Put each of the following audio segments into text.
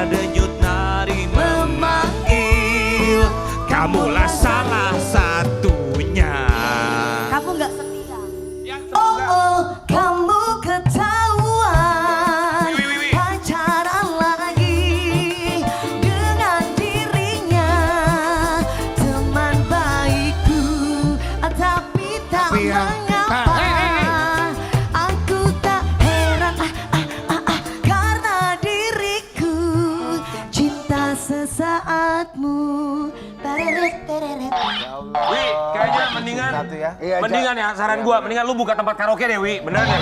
denyut nadi memanggil, kamulah salah satunya. Kamu nggak setia. Kamu ketahuan pacaran lagi dengan dirinya, teman baikku, tapi tak mengapa. Aku tak heran karena diriku cinta sesaatmu. Wi, kayaknya mendingan ya saran gua, mendingan lu buka tempat karaoke deh, Wi. Bener deh.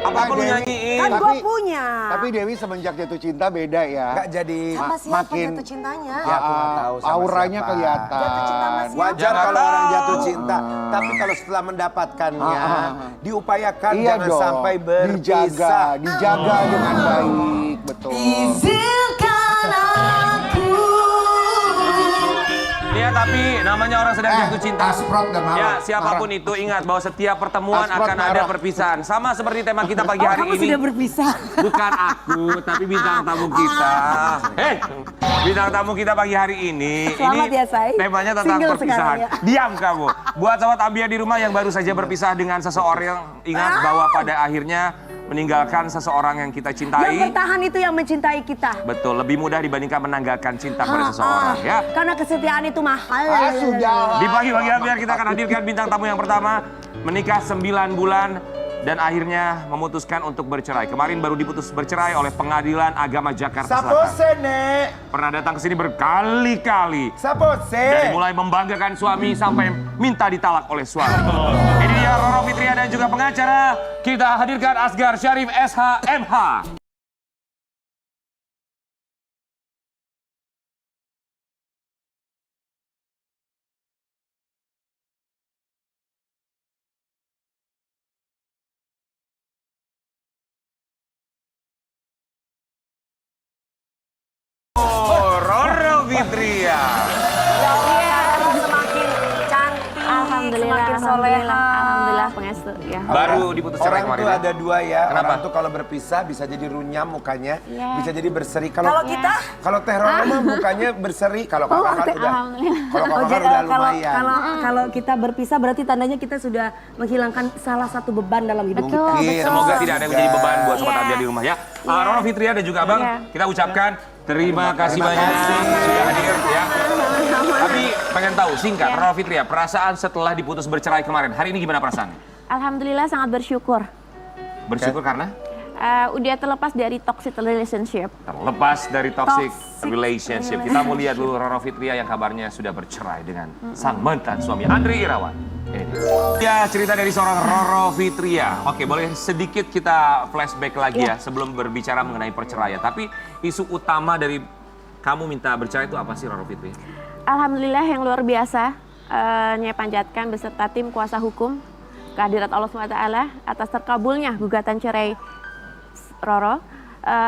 Apa lu nyanyiin? Kan gua punya. Tapi Dewi semenjak jatuh cinta beda ya. Nggak jadi Sama siapa makin jatuh cintanya? Ya, aku nggak tahu sama auranya siapa. kelihatan. Jatuh cinta sama siapa? Wajar Jangan kalau orang tahu. jatuh cinta, tapi kalau setelah mendapatkannya diupayakan Iya jangan dong. sampai berpisah. Dijaga dengan baik, betul. Izinkan aku. Ya tapi namanya orang sedang jatuh cinta. Asprot dan marah. Ya siapapun itu ingat bahwa setiap pertemuan Asprot akan ada marah. perpisahan. Sama seperti tema kita pagi hari Kamu ini. sudah berpisah. Bukan aku, tapi bintang tamu kita. Bintang tamu kita pagi hari ini. Selamat ya, Say. Temanya tentang Single perpisahan. sekarang ya. Diam kamu. Buat sobat Ambia di rumah yang baru saja berpisah dengan seseorang, ingat bahwa pada akhirnya meninggalkan seseorang yang kita cintai. Yang bertahan itu yang mencintai kita. Betul, lebih mudah dibandingkan menanggalkan cinta pada seseorang ya. Karena kesetiaan itu mahal. Sudah. Di pagi-pagi Ambiar kita akan hadirkan bintang tamu yang pertama. Menikah 9 bulan dan akhirnya memutuskan untuk bercerai. Kemarin baru diputus bercerai oleh Pengadilan Agama Jakarta Selatan. Sapose, Nek. Pernah datang ke sini berkali-kali. Sapose. Dari mulai membanggakan suami sampai minta ditalak oleh suami. Ini dia Roro Fitria dan juga pengacara. Kita hadirkan Asgar Syarif SH MH. Oh, Roro Fitria. Semakin cantik, Alhamdulillah, semakin soleha. alhamdulillah pengestu ya. Baru diputus cerai Orang kemarin. tuh ya? ada dua ya. Kenapa? Orang tuh kalau berpisah bisa jadi runyam mukanya, Iya. bisa jadi berseri. Kalau kita, Kalau Teh Rono mah mukanya berseri. Kalau kakak kan udah. Alhamdulillah. Kalau kakak kan jadi, udah kalau lumayan. kalau kita berpisah berarti tandanya kita sudah menghilangkan salah satu beban dalam hidup Betul, kita. betul. Semoga tidak ada yang menjadi beban buat sobat Iya. Ambia di rumah ya. Roro Fitria dan juga Abang, Iya. kita ucapkan terima kasih banyak sudah hadir ya. Tapi pengen tahu singkat, Iya. Roro Fitria, perasaan setelah diputus bercerai kemarin, hari ini gimana perasaannya? Alhamdulillah sangat bersyukur. Bersyukur karena Udah terlepas dari toxic relationship. terlepas dari toxic Toxic relationship. Kita mau lihat dulu Roro Fitria yang kabarnya sudah bercerai dengan sang mantan suami Andri Irawan. Ini dia. Ya, cerita dari seorang Roro Fitria. Oke, boleh sedikit kita flashback lagi ya sebelum berbicara mengenai perceraian. Tapi isu utama dari kamu minta bercerai itu apa sih Roro Fitria? Alhamdulillah yang luar biasa. Nyai panjatkan beserta tim kuasa hukum kehadirat Allah SWT atas terkabulnya gugatan cerai Roro.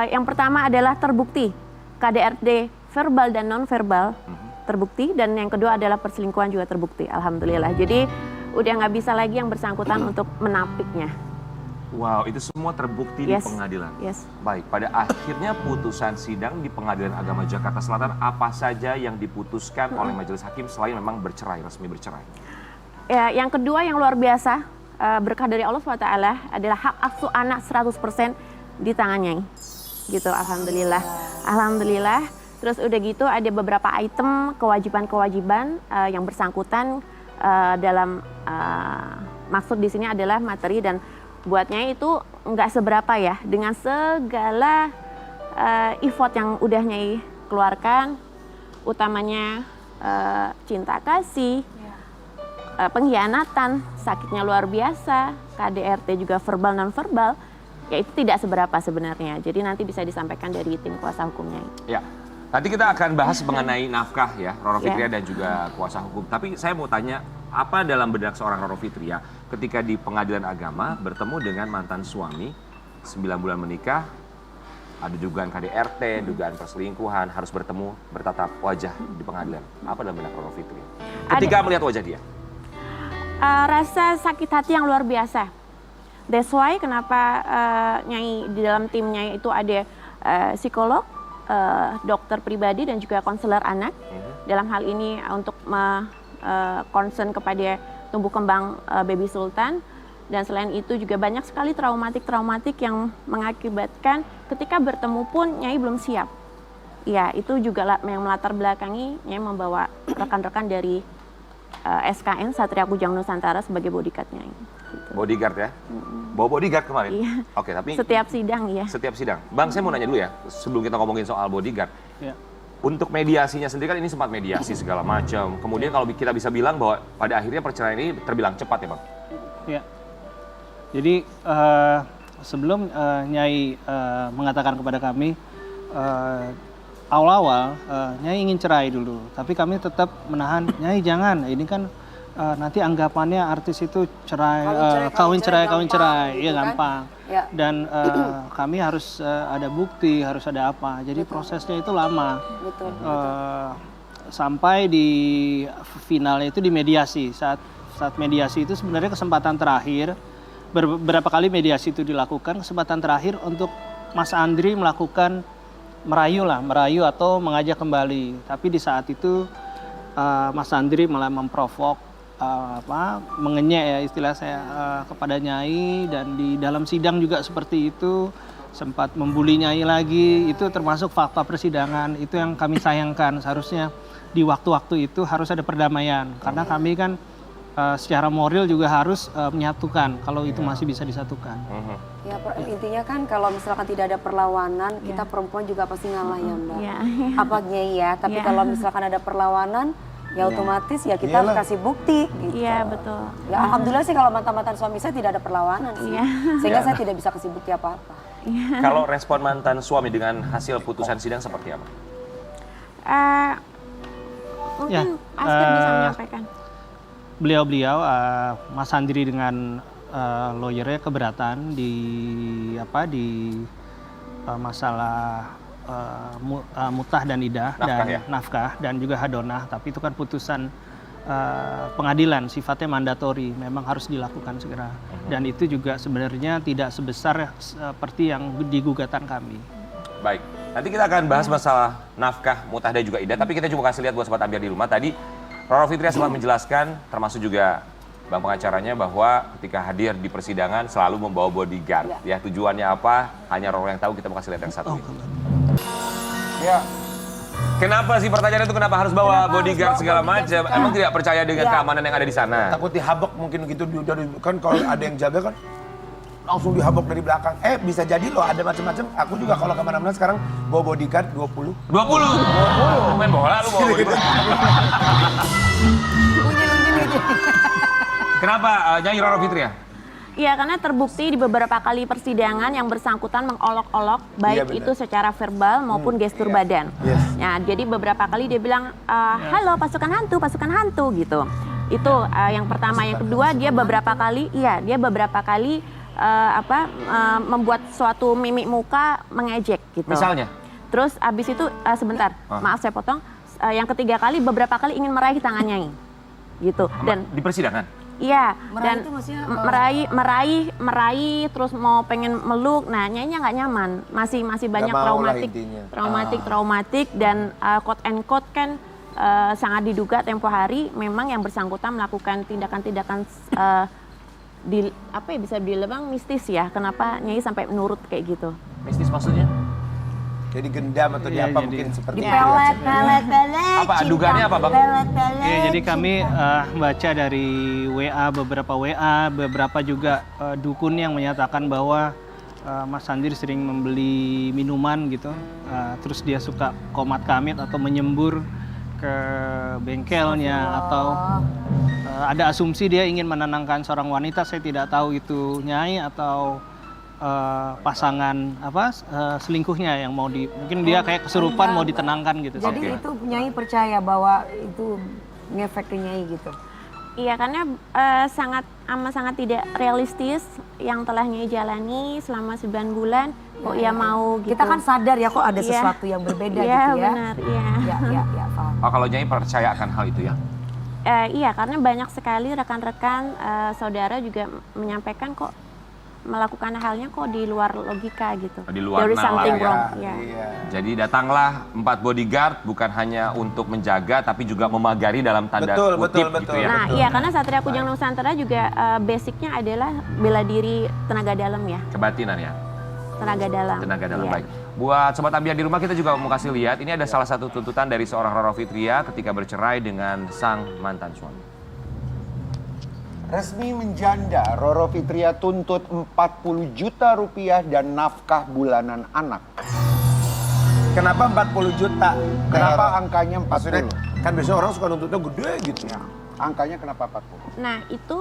Yang pertama adalah terbukti KDRT verbal dan non verbal terbukti, dan yang kedua adalah perselingkuhan juga terbukti. Alhamdulillah. Jadi udah nggak bisa lagi yang bersangkutan untuk menapiknya. Wow, itu semua terbukti Yes. di pengadilan. Yes. Baik, pada akhirnya putusan sidang di Pengadilan Agama Jakarta Selatan apa saja yang diputuskan oleh majelis hakim selain memang bercerai, resmi bercerai? Ya, yang kedua yang luar biasa, berkah dari Allah SWT adalah hak asuh anak 100% di tangannya. Gitu, Alhamdulillah. Alhamdulillah. Terus udah gitu ada beberapa item kewajiban-kewajiban yang bersangkutan dalam maksud di sini adalah materi, dan buatnya itu nggak seberapa ya dengan segala effort yang udah Nyai keluarkan, utamanya cinta kasih, pengkhianatan, sakitnya luar biasa, KDRT juga verbal non verbal, ya itu tidak seberapa sebenarnya. Jadi nanti bisa disampaikan dari tim kuasa hukumnya. Ya, nanti kita akan bahas mengenai nafkah ya, Roro Ya. Fitria dan juga kuasa hukum. Tapi saya mau tanya, apa dalam benak seorang Roro Fitria ketika di pengadilan agama bertemu dengan mantan suami, 9 bulan menikah, ada dugaan KDRT, dugaan perselingkuhan, harus bertemu, bertatap wajah di pengadilan. Apa dalam benak Roro Fitria ketika melihat wajah dia? Rasa sakit hati yang luar biasa. That's why kenapa Nyai di dalam tim Nyai itu ada psikolog, dokter pribadi dan juga konselor anak. Dalam hal ini untuk concern kepada tumbuh kembang baby Sultan. Dan selain itu juga banyak sekali traumatik yang mengakibatkan ketika bertemu pun Nyai belum siap. Ya, itu juga yang melatar belakangi Nyai membawa rekan-rekan dari SKN Satria Kujang Nusantara sebagai bodyguard Nyai. Gitu. Bodyguard ya? Bawa bodyguard kemarin? Iya. Oke, tapi Setiap sidang ya. setiap sidang. Bang, saya mau nanya dulu ya, sebelum kita ngomongin soal bodyguard. Ya. Untuk mediasinya sendiri kan ini sempat mediasi segala macam. Kemudian kalau kita bisa bilang bahwa pada akhirnya perceraian ini terbilang cepat ya Bang? Ya. Jadi sebelum Nyai mengatakan kepada kami awal-awal Nyai ingin cerai dulu, tapi kami tetap menahan. Nyai jangan, ini kan nanti anggapannya artis itu cerai, kawin cerai, ya gampang. Ya. Dan kami harus ada bukti, harus ada apa. Jadi prosesnya itu lama. Betul. Sampai di finalnya itu di mediasi. Saat mediasi itu sebenarnya kesempatan terakhir. Beberapa kali mediasi itu dilakukan, kesempatan terakhir untuk Mas Andri melakukan merayu atau mengajak kembali. Tapi di saat itu Mas Andri malah memprovok mengenyek ya istilah saya kepada Nyai, dan di dalam sidang juga seperti itu, sempat membuli Nyai lagi. Itu termasuk fakta persidangan, itu yang kami sayangkan. Seharusnya di waktu-waktu itu harus ada perdamaian, karena kami kan secara moral juga harus menyatukan kalau itu masih bisa disatukan. Ya, intinya kan kalau misalkan tidak ada perlawanan, kita perempuan juga pasti ngalah ya Mbak. Ya. Apa Nyai ya, tapi kalau misalkan ada perlawanan, ya otomatis ya kita harus kasih bukti gitu. Iya, betul. Ya alhamdulillah sih kalau mantan-mantan suami saya tidak ada perlawanan sih. Iya. Sehingga saya tidak bisa kasih bukti apa-apa. Kalau respon mantan suami dengan hasil putusan sidang seperti apa? Mungkin Asker bisa menyampaikan. Beliau Mas Andri dengan lawyernya keberatan di masalah mutah dan idah nafkah dan juga hadonah, tapi itu kan putusan pengadilan sifatnya mandatori, memang harus dilakukan segera. Dan itu juga sebenarnya tidak sebesar seperti yang di gugatan kami. Baik, nanti kita akan bahas masalah nafkah, mutah dan juga idah, tapi kita coba kasih lihat buat sobat Ambiar di rumah. Tadi Roro Fitria sempat menjelaskan, termasuk juga Bang pengacaranya, bahwa ketika hadir di persidangan selalu membawa bodyguard. Ya, tujuannya apa? Hanya Roro yang tahu, kita mau kasih lihat yang satu ini. Ya. Kenapa sih pertanyaannya itu kenapa harus bawa bodyguard segala macam? Emang tidak percaya dengan keamanan yang ada di sana? Takut dihabok mungkin gitu, kan kalau ada yang jaga kan langsung dihabok dari belakang. Bisa jadi loh ada macam-macam. Aku juga kalau kemana-mana sekarang bawa bodyguard 20. 20? Main bola lu bawa bodyguard. Kenapa Nyai Roro Fitria? Iya, karena terbukti di beberapa kali persidangan yang bersangkutan mengolok-olok, baik itu secara verbal maupun gestur badan. Ya, jadi beberapa kali dia bilang, halo pasukan hantu gitu. Itu yang pertama. Yang kedua, dia beberapa kali membuat suatu mimik muka mengejek gitu. Misalnya? Terus abis itu sebentar, maaf saya potong. Yang ketiga kali beberapa kali ingin meraih tangannya gitu. Dan di persidangan? Iya, Meraih dan itu maksudnya, meraih terus mau pengen meluk. Nah, Nyainya nggak nyaman. Masih banyak traumatik dan quote and quote kan sangat diduga tempo hari memang yang bersangkutan melakukan tindakan-tindakan bisa dibilang mistis ya. Kenapa Nyai sampai menurut kayak gitu? Mistis maksudnya? Jadi gendam atau mungkin seperti itu. Pelet. Apa adugannya apa Bang? Ya, jadi kami baca dari beberapa juga dukun yang menyatakan bahwa Mas Andri sering membeli minuman gitu, terus dia suka komat kamit atau menyembur ke bengkelnya, atau ada asumsi dia ingin menenangkan seorang wanita. Saya tidak tahu itu Nyai atau pasangan selingkuhnya yang mungkin dia kayak kesurupan mau ditenangkan gitu. Jadi itu Nyai percaya bahwa itu ngefek ke Nyai gitu? Iya, karena sangat tidak realistis yang telah Nyai jalani selama 9 bulan. Kok ia mau gitu. Kita kan sadar ya kok ada sesuatu yang berbeda gitu ya. Iya, benar. Iya, paham. Kalau Nyai percaya akan hal itu ya? Iya, karena banyak sekali rekan-rekan saudara juga menyampaikan kok melakukan halnya kok di luar logika gitu. Di luar There is something nalar, ya. wrong. Ya. Iya. Jadi datanglah 4 bodyguard bukan hanya untuk menjaga tapi juga memagari dalam tanda Betul, kutip betul, gitu betul. ya. Nah, iya karena Satria Kujang Nusantara juga basicnya adalah bela diri tenaga dalam ya. Kebatinan ya. Tenaga dalam. Tenaga dalam, Iya. baik. Buat Sobat Ambiar di rumah kita juga mau kasih lihat, ini ada salah satu tuntutan dari seorang Roro Fitria ketika bercerai dengan sang mantan suami. Resmi menjanda, Roro Fitria tuntut 40 juta rupiah dan nafkah bulanan anak. Kenapa 40 juta? Kenapa angkanya 40? Maksudnya kan biasanya orang suka nuntutnya gede gitu. Ya, angkanya kenapa 40? Nah, itu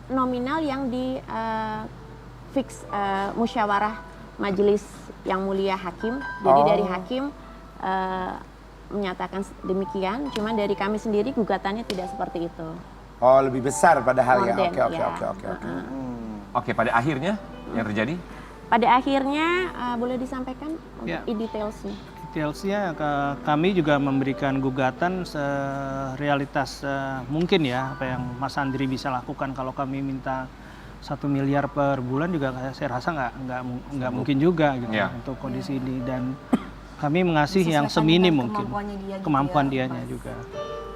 nominal yang di fix musyawarah majelis yang mulia hakim. Jadi dari hakim menyatakan demikian, cuman dari kami sendiri gugatannya tidak seperti itu. Oh, lebih besar padahal ya. More than, Oke. ya. Oke, pada akhirnya yang terjadi? Pada akhirnya boleh disampaikan Ya. detailsnya. Detailsnya kami juga memberikan gugatan serealitas mungkin ya apa yang Mas Andri bisa lakukan. Kalau kami minta 1 miliar per bulan juga saya rasa nggak mungkin juga gitu Ya. untuk kondisi ini, dan kami mengasih yang seminim mungkin kemampuan dianya juga.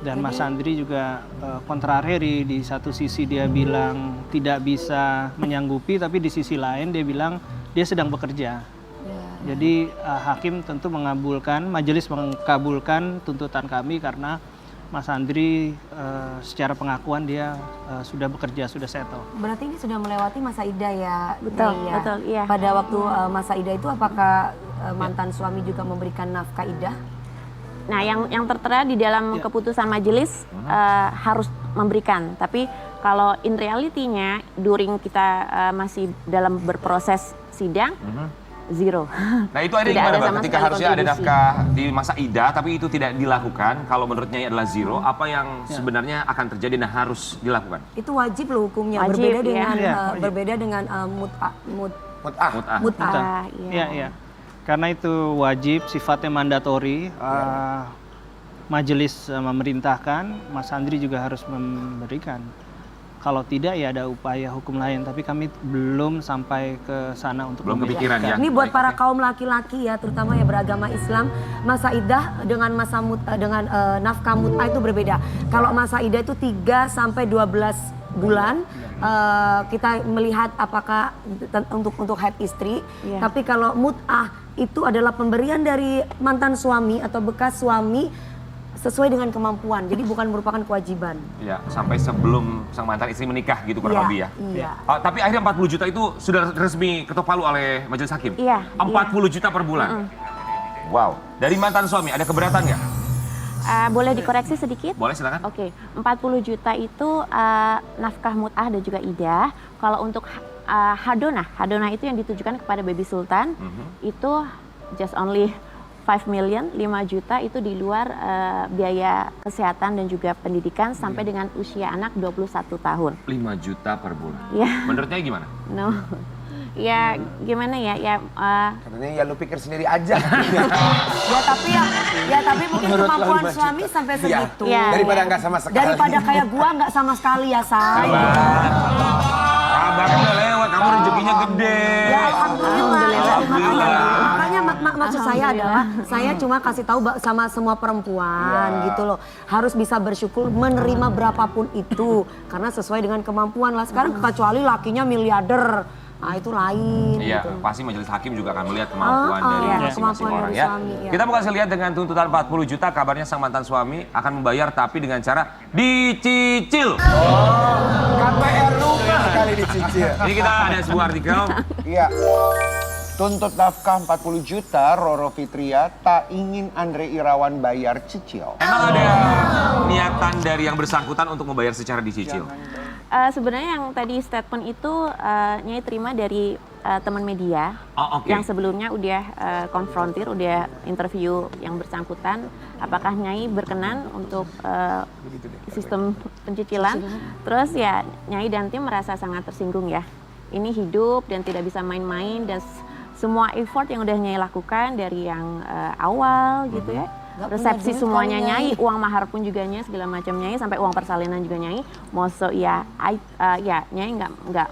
Dan Mas Andri juga kontrareri, di satu sisi dia bilang tidak bisa menyanggupi, tapi di sisi lain dia bilang dia sedang bekerja. Jadi hakim tentu majelis mengabulkan tuntutan kami karena Mas Andri secara pengakuan dia sudah bekerja, sudah settle. Berarti ini sudah melewati masa iddah ya? Betul, Mei, ya? betul, iya. Pada waktu masa iddah itu apakah mantan suami juga memberikan nafkah iddah? Nah, yang tertera di dalam keputusan majelis harus memberikan. Tapi kalau in reality-nya, during kita masih dalam berproses sidang, zero. Nah itu akhirnya Tidak gimana ada Bang? sama Ketika sekali harusnya ada kontribusi. nafkah di masa idah tapi itu tidak dilakukan, kalau menurut Nyai adalah zero, apa yang sebenarnya akan terjadi dan harus dilakukan? Itu wajib loh hukumnya, Wajib, berbeda ya. dengan Iya, wajib. berbeda dengan Mut'ah. Mut'ah, iya. Iya. Karena itu wajib, sifatnya mandatori. Majelis memerintahkan, Mas Andri juga harus memberikan. Kalau tidak ya ada upaya hukum lain, tapi kami belum sampai ke sana untuk Belum kepikiran ya? Ini buat Baik, para oke. kaum laki-laki ya, terutama yang beragama Islam, masa iddah dengan nafkah mut'ah itu berbeda. Kalau masa iddah itu 3 sampai 12 bulan, kita melihat apakah untuk head istri. Iya. Tapi kalau mut'ah itu adalah pemberian dari mantan suami atau bekas suami sesuai dengan kemampuan. Jadi bukan merupakan kewajiban. Ya, sampai sebelum sang mantan istri menikah gitu kurang Iya, lebih ya. iya. Tapi akhirnya 40 juta itu sudah resmi ketok palu oleh majelis hakim. Iya, 40 juta per bulan. Wow. Dari mantan suami ada keberatan nggak? Boleh dikoreksi sedikit? Boleh silakan. Oke, 40 juta itu nafkah mut'ah dan juga idah. Kalau untuk hadonah itu yang ditujukan kepada baby sultan, itu just only 5 million, 5 juta itu di luar biaya kesehatan dan juga pendidikan sampai dengan usia anak 21 tahun. 5 juta per bulan. Ya, Menurutnya gimana? no. Ya gimana ya, Katanya ya lu pikir sendiri aja. Ya tapi mungkin Menurut lo kemampuan 5 juta. suami sampai Iya. segitu. Iya. Daripada nggak sama sekali. Daripada kayak gua nggak sama sekali ya, say. Kabar udah lewat, kamu rezekinya gede. Ya alhamdulillah. Alhamdulillah. Makanya maksud saya adalah saya cuma kasih tahu sama semua perempuan gitu loh. Harus bisa bersyukur menerima berapapun itu karena sesuai dengan kemampuan lah. Sekarang kecuali lakinya miliarder. Nah, itu lain Iya, gitu. pasti majelis hakim juga akan melihat kemampuan dari iya, masing-masing kemampuan orang dari ya. suami, iya. Kita mau kasih lihat dengan tuntutan 40 juta, kabarnya sang mantan suami akan membayar tapi dengan cara dicicil. KPR rumah kali dicicil. Ini kita ada sebuah artikel. Iya. Tuntut nafkah 40 juta, Roro Fitria tak ingin Andre Irawan bayar cicil. Emang ada niatan dari yang bersangkutan untuk membayar secara dicicil? sebenarnya yang tadi statement itu Nyai terima dari teman media Oh, oke. yang sebelumnya udah konfrontir, udah interview yang bersangkutan. Apakah Nyai berkenan untuk sistem pencicilan? Terus ya Nyai dan tim merasa sangat tersinggung ya. Ini hidup dan tidak bisa main-main dan semua effort yang udah Nyai lakukan dari yang awal gitu ya. Nggak punya resepsi duit semuanya kali, Nyai, uang mahar pun juga Nyai, segala macam Nyai, sampai uang persalinan juga Nyai. Moso ya, ya Nyai nggak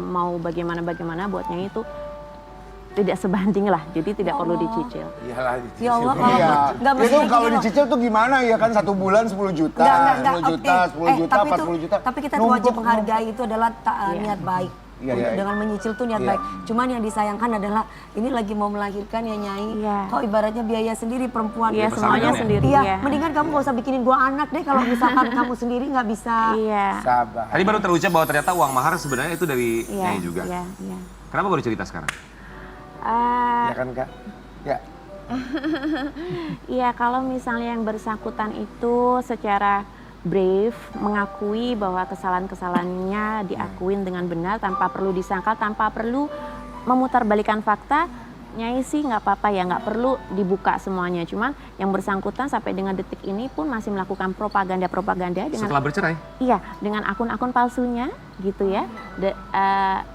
mau bagaimana buat Nyai itu tidak sebanding lah, jadi tidak perlu dicicil. Iyalah, Ya Allah, kalau Iya. nggak mesti Itu kalau gitu loh. dicicil tuh gimana ya kan 1 bulan 10 juta, Enggak. 10 juta, 10 juta, tapi 40 juta. Tapi kita Numpuk, wajib menghargai itu adalah niat baik. Iya, Untuk iya. dengan menyicil tuh niat Iya. baik. Cuman yang disayangkan adalah ini lagi mau melahirkan ya Nyai. Iya. Kok ibaratnya biaya sendiri perempuan. Iya, semuanya ya? sendiri Iya, ya. mendingan kamu gak usah bikinin gua anak deh kalau misalkan kamu sendiri nggak bisa. Iya. Sabar. Tadi baru terucap bahwa ternyata uang mahar sebenarnya itu dari Iya. Nyai juga. Iya. Iya. Kenapa baru cerita sekarang? Ya kan Kak? Ya. Iya, kalau misalnya yang bersangkutan itu secara brave mengakui bahwa kesalahan-kesalahannya diakuin dengan benar tanpa perlu disangkal, tanpa perlu memutarbalikkan fakta, Nyai sih nggak apa-apa ya, nggak perlu dibuka semuanya. Cuman yang bersangkutan sampai dengan detik ini pun masih melakukan propaganda dengan Setelah bercerai? iya, dengan akun-akun palsunya gitu ya.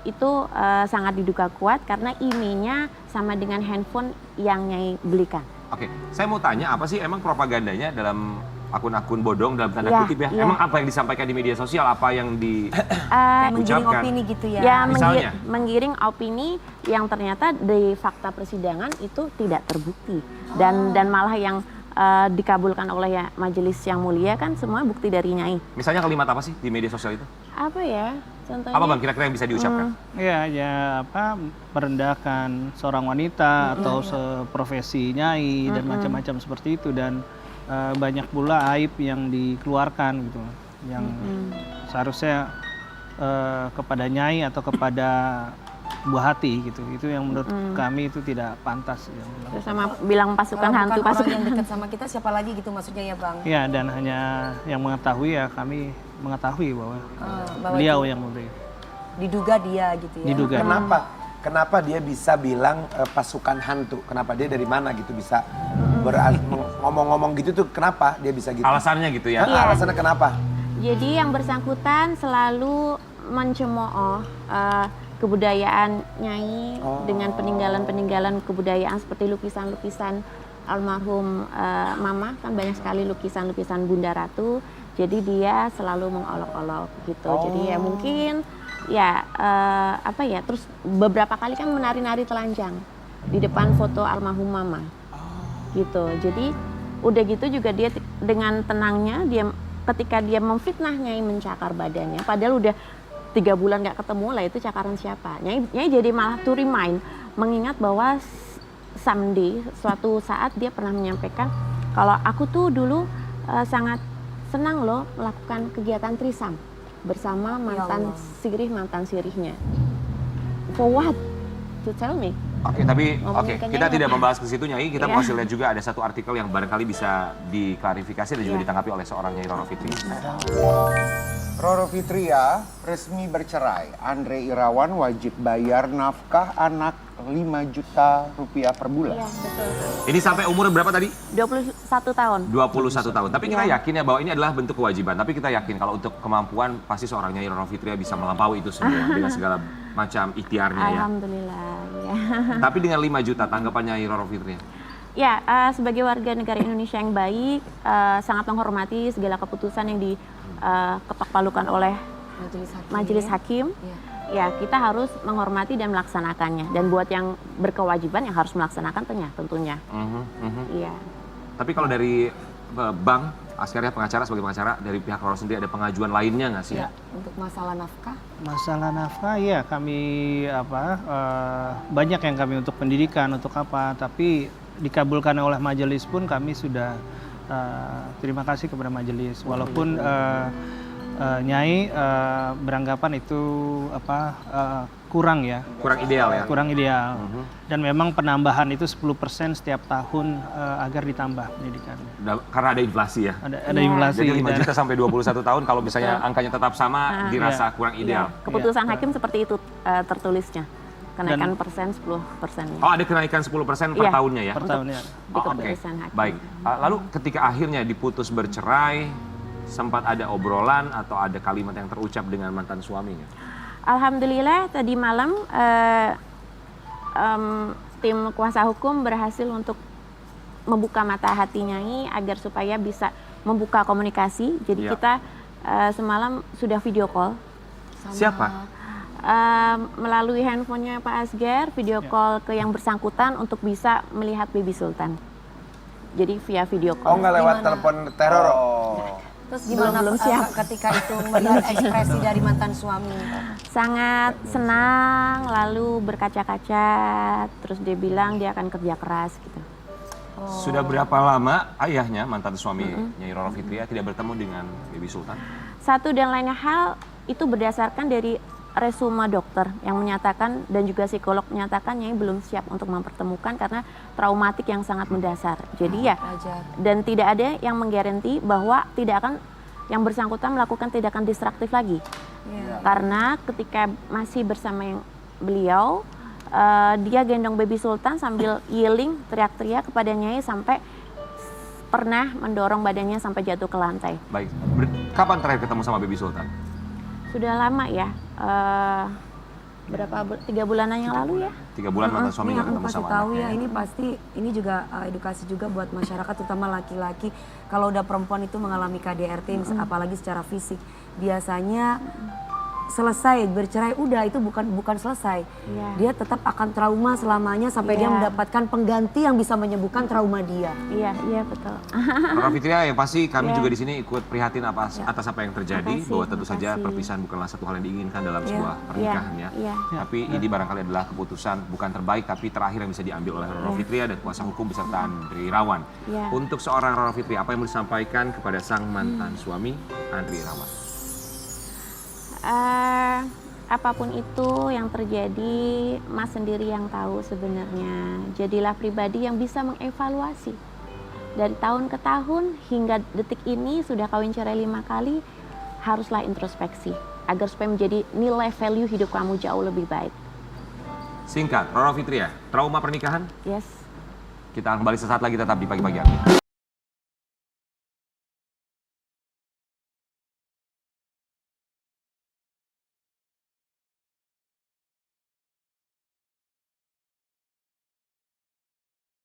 Itu sangat diduga kuat karena IMEI-nya sama dengan handphone yang Nyai belikan. Oke, saya mau tanya apa sih emang propagandanya dalam akun-akun bodong dalam tanda Iya, kutip ya? iya. Emang apa yang disampaikan di media sosial, apa yang di Kayak menggiring ucapkan. opini gitu ya. Ya, Misalnya? menggiring opini yang ternyata di fakta persidangan itu tidak terbukti dan malah yang dikabulkan oleh ya majelis yang mulia kan semua bukti dari Nyai. Misalnya kalimat apa sih di media sosial itu? Apa ya? Contohnya? Apa Bang kira-kira yang bisa diucapkan? Ya, merendahkan seorang wanita atau seprofesi Nyai dan macam-macam seperti itu, dan banyak pula aib yang dikeluarkan gitu, yang seharusnya kepada Nyai atau kepada buah hati gitu. Itu yang menurut kami itu tidak pantas. Terus sama bilang pasukan Kalau hantu, bukan orang pasukan yang dekat sama kita siapa lagi gitu maksudnya ya Bang? Ya, dan hanya yang mengetahui ya kami mengetahui bahwa Bahwa beliau itu yang memberi. diduga dia gitu ya. Diduga. Kenapa dia bisa bilang pasukan hantu? Kenapa dia dari mana gitu bisa ngomong-ngomong gitu tuh, kenapa dia bisa gitu? Alasannya gitu ya? Iya. Alasannya kenapa? Jadi yang bersangkutan selalu mencemooh kebudayaan Nyai dengan peninggalan-peninggalan kebudayaan seperti lukisan-lukisan almarhum Mama, kan banyak sekali lukisan-lukisan Bunda Ratu. Jadi dia selalu mengolok-olok gitu. Jadi ya mungkin ya terus beberapa kali kan menari-nari telanjang di depan foto almarhum Mama. Gitu. Jadi udah gitu juga dia dengan tenangnya dia ketika dia memfitnah Nyai mencakar badannya, padahal udah 3 bulan nggak ketemu lah, itu cakaran siapa. Nyai jadi malah to remind, mengingat bahwa someday suatu saat dia pernah menyampaikan kalau aku tuh dulu sangat senang loh melakukan kegiatan trisam bersama mantan sirihnya. For what? To tell me. Oke, tapi Ngomongin ke kita Nyai tidak apa? membahas ke situ Nyai, kita Iya. mau kasih lihat juga ada satu artikel yang barangkali bisa diklarifikasi dan juga Iya. ditanggapi oleh seorang Nyai Roro Fitri. Roro Fitria resmi bercerai. Andre Irawan wajib bayar nafkah anak 5 juta rupiah per bulan. Iya, betul. Ini sampai umur berapa tadi? 21 tahun. 21 tahun. Tapi kita Iya. yakin ya bahwa ini adalah bentuk kewajiban. Tapi kita yakin kalau untuk kemampuan pasti seorang Nyai Roro Fitria bisa melampaui itu semua dengan segala macam ikhtiarnya ya. Alhamdulillah. Ya. Tapi dengan 5 juta tanggapan Nyai Roro Fitria. Ya, sebagai warga negara Indonesia yang baik, sangat menghormati segala keputusan yang diketok palukan oleh Majelis Hakim. Ya, kita harus menghormati dan melaksanakannya. Dan buat yang berkewajiban yang harus melaksanakan tentunya. Iya. Tapi kalau dari Bang Askarya pengacara, sebagai pengacara dari pihak Roro sendiri ada pengajuan lainnya nggak sih? Ya, untuk masalah nafkah. Masalah nafkah ya kami banyak yang kami untuk pendidikan, untuk apa, tapi dikabulkan oleh majelis pun kami sudah terima kasih kepada majelis, walaupun Nyai beranggapan itu kurang ya, Kurang ideal ya? kurang ideal, dan memang penambahan itu 10% setiap tahun agar ditambah pendidikan. Karena ada inflasi ya? Ada inflasi. Jadi 5 dan- juta sampai 21 tahun kalau misalnya angkanya tetap sama dirasa kurang ideal. Keputusan hakim seperti itu tertulisnya. Kenaikan persen 10%-nya. Oh, ada kenaikan 10% per Iya. tahunnya ya? per tahunnya. Di Oke. keputusan hakim. Baik. Lalu ketika akhirnya diputus bercerai, sempat ada obrolan atau ada kalimat yang terucap dengan mantan suaminya? Alhamdulillah tadi malam tim kuasa hukum berhasil untuk membuka mata hati Nyai agar supaya bisa membuka komunikasi. Jadi Iya. kita semalam sudah video call. Siapa? Melalui handphonenya Pak Asgar, video call ke yang bersangkutan untuk bisa melihat Baby Sultan. Jadi via video Oh call. nggak lewat telepon teror? Terus gimana Belum siap. ketika itu melihat ekspresi dari mantan suami? Sangat senang, lalu berkaca-kaca, terus dia bilang dia akan kerja keras gitu. Sudah berapa lama ayahnya, mantan suami Nyai Roro Fitria, tidak bertemu dengan Baby Sultan? Satu dan lainnya hal itu berdasarkan dari resume dokter yang menyatakan dan juga psikolog menyatakan Nyai belum siap untuk mempertemukan karena traumatik yang sangat mendasar. Jadi ya, Wajar. dan tidak ada yang menggaranti bahwa tidak akan yang bersangkutan melakukan tindakan destruktif lagi. Karena ketika masih bersama beliau, dia gendong Baby Sultan sambil yelling, teriak-teriak kepada Nyai sampai pernah mendorong badannya sampai jatuh ke lantai. Baik, kapan terakhir ketemu sama Baby Sultan? Sudah lama ya, 3 bulanan yang lalu ya. 3 bulan mantan suami Ini nggak aku ketemu kasih sama tahu anaknya. ya, ini pasti ini juga edukasi juga buat masyarakat terutama laki-laki. Kalau udah perempuan itu mengalami KDRT apalagi secara fisik, biasanya selesai bercerai udah itu bukan selesai. Iya. Dia tetap akan trauma selamanya sampai dia Iya. mendapatkan pengganti yang bisa menyembuhkan trauma dia. Iya betul. Roro Fitria, yang pasti kami Ya. juga di sini ikut prihatin atas apa yang terjadi, Makasih, bahwa tentu saja makasih. perpisahan bukanlah satu hal yang diinginkan dalam Ya. sebuah pernikahan ya. Iya. Tapi ini barangkali adalah keputusan bukan terbaik tapi terakhir yang bisa diambil oleh Roro Fitria dan kuasa hukum beserta Andri Irawan. Ya. Untuk seorang Roro Fitria, apa yang mau disampaikan kepada sang mantan suami Andri Irawan? Apapun itu yang terjadi, Mas sendiri yang tahu sebenarnya. Jadilah pribadi yang bisa mengevaluasi. Dari tahun ke tahun hingga detik ini sudah kawin cerai 5 kali, haruslah introspeksi agar supaya menjadi nilai value hidup kamu jauh lebih baik. Singkat, Roro Fitria, trauma pernikahan? Yes. Kita akan kembali sesaat lagi tetap di pagi-pagi hari.